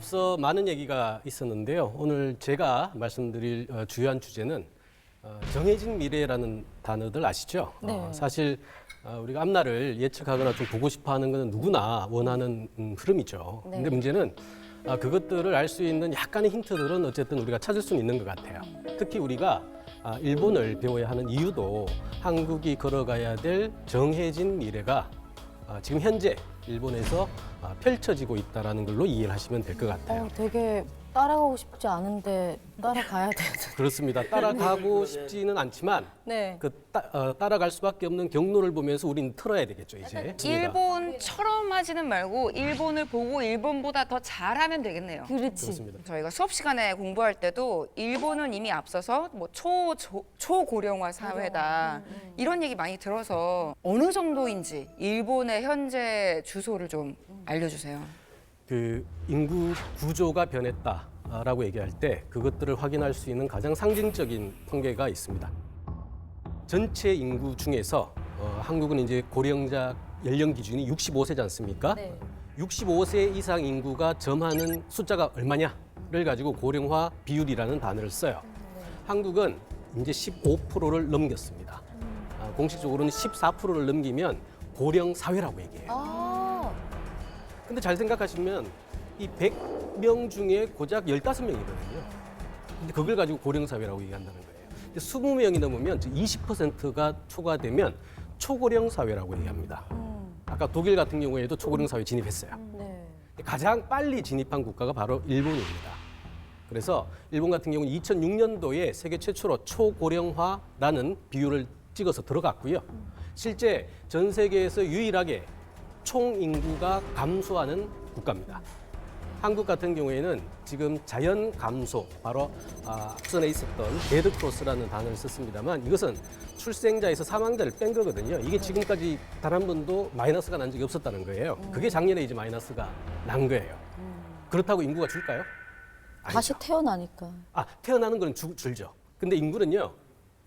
앞서 많은 얘기가 있었는데요. 오늘 제가 말씀드릴 주요한 주제는 정해진 미래라는 단어들 아시죠? 네. 사실 우리가 앞날을 예측하거나 좀 보고 싶어하는 것은 누구나 원하는 흐름이죠. 네. 근데 문제는 그것들을 알 수 있는 약간의 힌트들은 어쨌든 우리가 찾을 수는 있는 것 같아요. 특히 우리가 일본을 배워야 하는 이유도 한국이 걸어가야 될 정해진 미래가 지금 현재 일본에서 펼쳐지고 있다는 걸로 이해를 하시면 될 것 같아요. 되게 따라가고 싶지 않은데 따라가야 돼요. 그렇습니다. 따라가고 싶지는 않지만 네. 따라갈 수밖에 없는 경로를 보면서 우리는 틀어야 되겠죠, 이제. 일본처럼 하지는 말고 일본을 보고 일본보다 더 잘하면 되겠네요. 그렇지. 그렇습니다. 저희가 수업 시간에 공부할 때도 일본은 이미 앞서서 뭐 초고령화 사회다 이런 얘기 많이 들어서 어느 정도인지 일본의 현재 주소를 좀 알려주세요. 그 인구 구조가 변했다라고 얘기할 때 그것들을 확인할 수 있는 가장 상징적인 통계가 있습니다. 전체 인구 중에서 한국은 이제 고령자 연령 기준이 65세지 않습니까? 네. 65세 이상 인구가 점하는 숫자가 얼마냐를 가지고 고령화 비율이라는 단어를 써요. 한국은 이제 15%를 넘겼습니다. 공식적으로는 14%를 넘기면 고령 사회라고 얘기해요. 근데 잘 생각하시면 이 100명 중에 고작 15명이거든요. 근데 그걸 가지고 고령 사회라고 얘기한다는 거예요. 근데 20명이 넘으면 20%가 초과되면 초고령 사회라고 얘기합니다. 아까 독일 같은 경우에도 초고령 사회 진입했어요. 네. 가장 빨리 진입한 국가가 바로 일본입니다. 그래서 일본 같은 경우는 2006년도에 세계 최초로 초고령화라는 비율을 찍어서 들어갔고요. 실제 전 세계에서 유일하게 총 인구가 감소하는 국가입니다. 한국 같은 경우에는 지금 자연 감소, 바로 앞선에 있었던 데드크로스라는 단어를 썼습니다만 이것은 출생자에서 사망자를 뺀 거거든요. 이게 지금까지 단 한 번도 마이너스가 난 적이 없었다는 거예요. 그게 작년에 이제 마이너스가 난 거예요. 그렇다고 인구가 줄까요? 다시 아니죠. 태어나니까. 태어나는 건 줄죠. 근데 인구는요,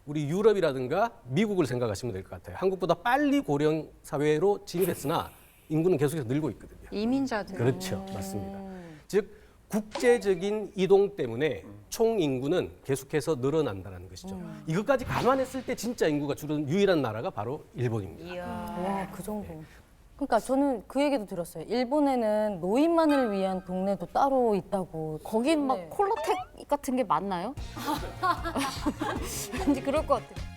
우리 유럽이라든가 미국을 생각하시면 될 것 같아요. 한국보다 빨리 고령 사회로 진입했으나 인구는 계속해서 늘고 있거든요. 이민자들. 그렇죠. 맞습니다. 즉, 국제적인 이동 때문에 총 인구는 계속해서 늘어난다는 것이죠. 이것까지 감안했을 때 진짜 인구가 줄은 유일한 나라가 바로 일본입니다. 이야. 와, 그 정도. 그러니까 저는 그 얘기도 들었어요. 일본에는 노인만을 위한 동네도 따로 있다고. 거긴 막 네. 콜라텍 같은 게 맞나요? 왠지 그럴 것 같아요.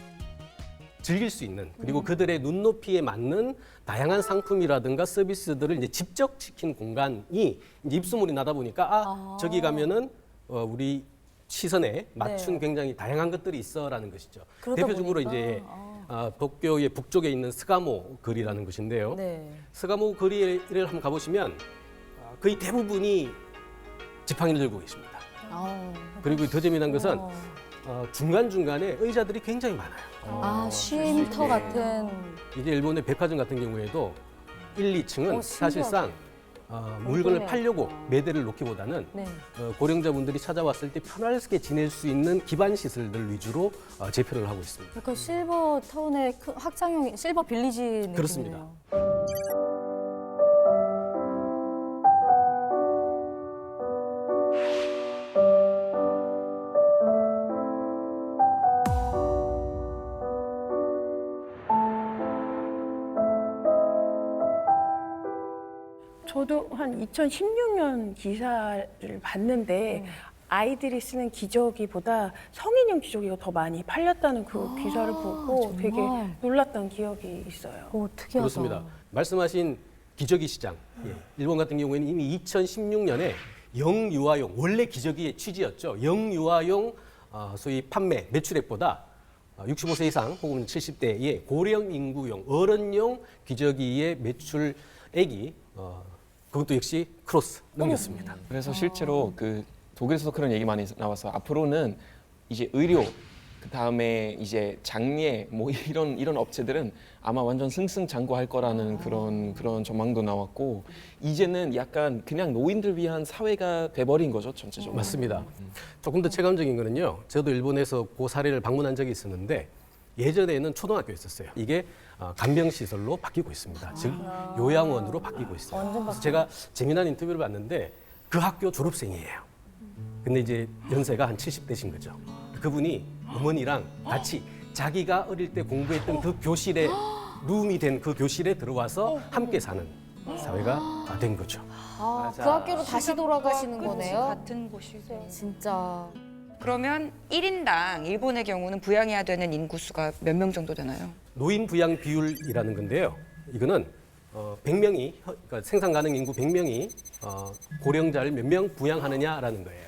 즐길 수 있는 그리고 그들의 눈높이에 맞는 다양한 상품이라든가 서비스들을 이제 집적시킨 공간이 이제 입소문이 나다 보니까 저기 가면은 우리 시선에 맞춘 굉장히 다양한 것들이 있어라는 것이죠. 그러다 대표적으로 보니까, 이제 도쿄의 북쪽에 있는 스가모 거리라는 것인데요. 네. 스가모 거리를 한번 가보시면 거의 대부분이 지팡이를 들고 계십니다. 그리고 더 재미난 것은 중간중간에 의자들이 굉장히 많아요. 쉼터 같은. 이제 일본의 백화점 같은 경우에도 1, 2층은 신기하다. 사실상 물건을 궁금해요. 팔려고 매대를 놓기보다는 네. 고령자분들이 찾아왔을 때 편하게 지낼 수 있는 기반 시설들 위주로 재편을 하고 있습니다. 약간 실버 타운의 큰 확장형 실버 빌리지 느낌이네요. 그렇습니다. 저도 한 2016년 기사를 봤는데 아이들이 쓰는 기저귀보다 성인용 기저귀가 더 많이 팔렸다는 그 기사를 보고 정말? 되게 놀랐던 기억이 있어요. 오, 특이하다. 그렇습니다. 말씀하신 기저귀 시장. 일본 같은 경우에는 이미 2016년에 영유아용, 원래 기저귀의 취지였죠. 영유아용 소위 판매 매출액보다 65세 이상 혹은 70대의 고령 인구용, 어른용 기저귀의 매출액이 그것도 역시 크로스 넘겼습니다. 그래서 실제로 그 독일에서도 그런 얘기 많이 나와서 앞으로는 이제 의료 그 다음에 이제 장례 뭐 이런 업체들은 아마 완전 승승장구할 거라는 그런 전망도 나왔고 이제는 약간 그냥 노인들 위한 사회가 돼버린 거죠 전체적으로. 맞습니다. 조금 더 체감적인 거는요. 저도 일본에서 그 사례를 방문한 적이 있었는데 예전에는 초등학교였었어요. 이게 간병시설로 바뀌고 있습니다. 즉 요양원으로 바뀌고 있어요. 그래서 제가 재미난 인터뷰를 봤는데 그 학교 졸업생이에요. 근데 이제 연세가 한 70대신 거죠. 그분이 어머니랑 같이 자기가 어릴 때 공부했던 그 교실에 룸이 된 그 교실에 들어와서 함께 사는 사회가 된 거죠. 아, 그 학교로 다시 돌아가시는 그치, 거네요. 같은 곳이죠. 진짜. 그러면 1인당 일본의 경우는 부양해야 되는 인구수가 몇 명 정도 되나요? 노인 부양 비율이라는 건데요. 이거는 100명이 그러니까 생산 가능 인구 100명이 고령자를 몇 명 부양하느냐라는 거예요.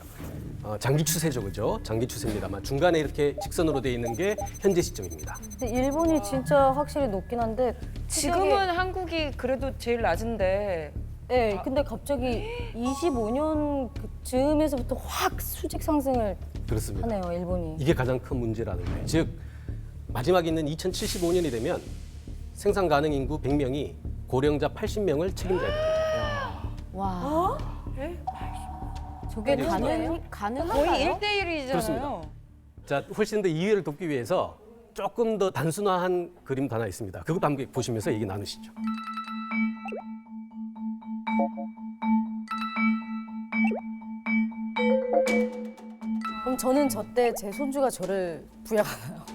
장기 추세죠, 그죠? 장기 추세입니다만 중간에 이렇게 직선으로 돼 있는 게 현재 시점입니다. 근데 일본이 진짜 확실히 높긴 한데 지금은 한국이 그래도 제일 낮은데 네, 근데 갑자기 25년 즈음에서부터 확 수직 상승을 그렇습니다. 하네요, 일본이. 이게 가장 큰 문제라는 거예요. 즉 마지막에 있는 2075년이 되면 생산 가능 인구 100명이 고령자 80명을 책임져야 됩니다. 와. 저게 가능한가요? 거의 1대1이잖아요. 그렇습니다. 자, 훨씬 더 이해를 돕기 위해서 조금 더 단순화한 그림도 하나 있습니다. 그거 함께 보시면서 얘기 나누시죠. 그럼 저는 저 때 제 손주가 저를 부양하나요?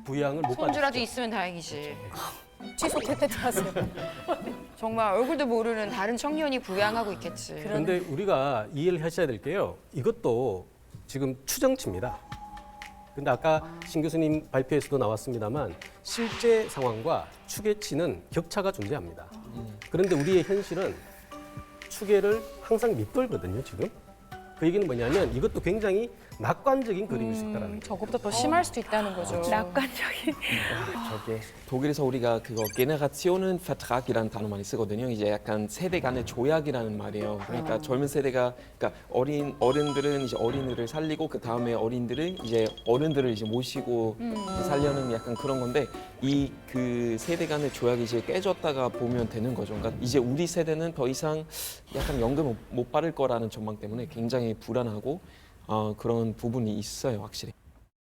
부양을 못 손주라도 받으시죠. 있으면 다행이지. 취소 퇴퇴퇴 하세요. 정말 얼굴도 모르는 다른 청년이 부양하고 있겠지. 그런데 우리가 이해를 하셔야 될 게요. 이것도 지금 추정치입니다. 근데 아까 신 교수님 발표에서도 나왔습니다만 실제 상황과 추계치는 격차가 존재합니다. 그런데 우리의 현실은 추계를 항상 밑돌거든요, 지금. 그 얘기는 뭐냐면 이것도 굉장히 낙관적인 그림일 수 있다는 거예요. 저것보다 더 심할 수도 있다는 거죠. 낙관적인. 저게 독일에서 우리가 그거 Generationen Vertrag이라는 단어 많이 쓰거든요. 이제 약간 세대 간의 조약이라는 말이에요. 그러니까 젊은 세대가 그러니까 어른들은 이제 어린이를 살리고 그 다음에 어린들은 이제 어른들을 이제 모시고 살려는 약간 그런 건데 이 그 세대 간의 조약이 이제 깨졌다가 보면 되는 거죠. 그러니까 이제 우리 세대는 더 이상 약간 연금 못 받을 거라는 전망 때문에 굉장히 불안하고 그런 부분이 있어요, 확실히.